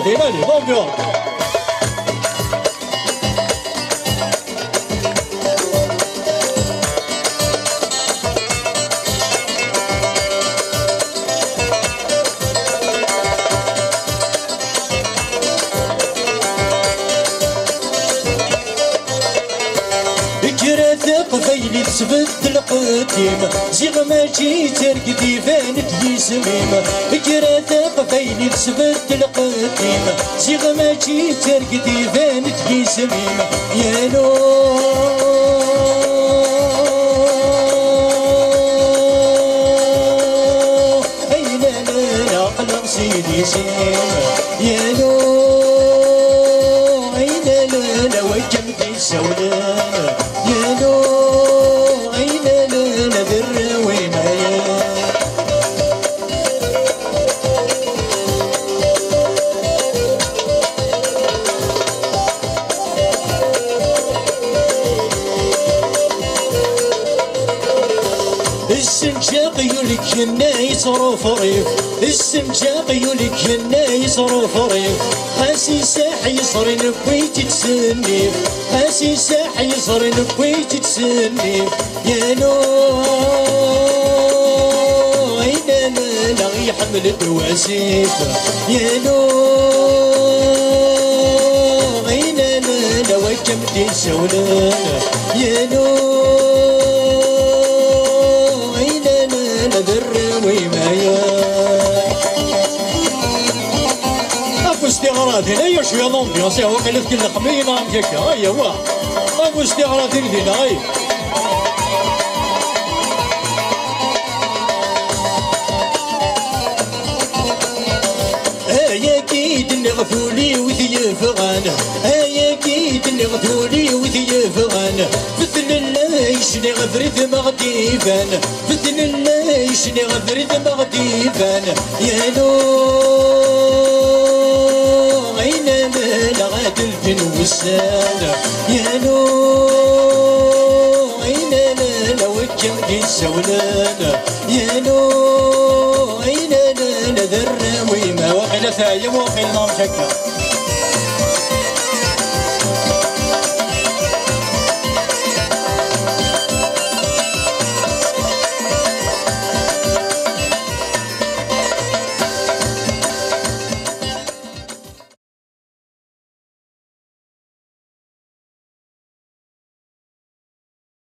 غادي مالي بونبيون قفيلي تثبت القديم زيغ ماشي ترقدي فانت يسميم كرات قفيلي تثبت القديم زيغ ماشي ترقدي فانت يسميم يا نو اين انا قلق سيدي سيم يا نو اين انا وجمتي السودان يا نو أين أنا ذر ومايا السنجاق يولك هنا يصرف ريف السنجاق يولك هنا يصرف ريف حاسي ساح يصرن بويت تسنيف حاسي ساح يصرن بويت تسنيف يا نو أين أنا لا يحمل الواسيف يا نو أين أنا لا وجمتي السولان يا نو استغراض هنا يا شويه لومبيونس يا وقيلا كل خمية نعم هكا هيا هو ابو استغراض هنا هاي هيا كيد نغفولي وثيف غانا هيا كيد نغفولي وثيف غانا مثل اللايش نغفرد مغديفان مثل اللايش نغفرد مغديفان يا نور الوسالة يا نو أين أنا لو الجمد السولانة يا نو أين أنا ذر وما وقل ثايم وقل نام شكا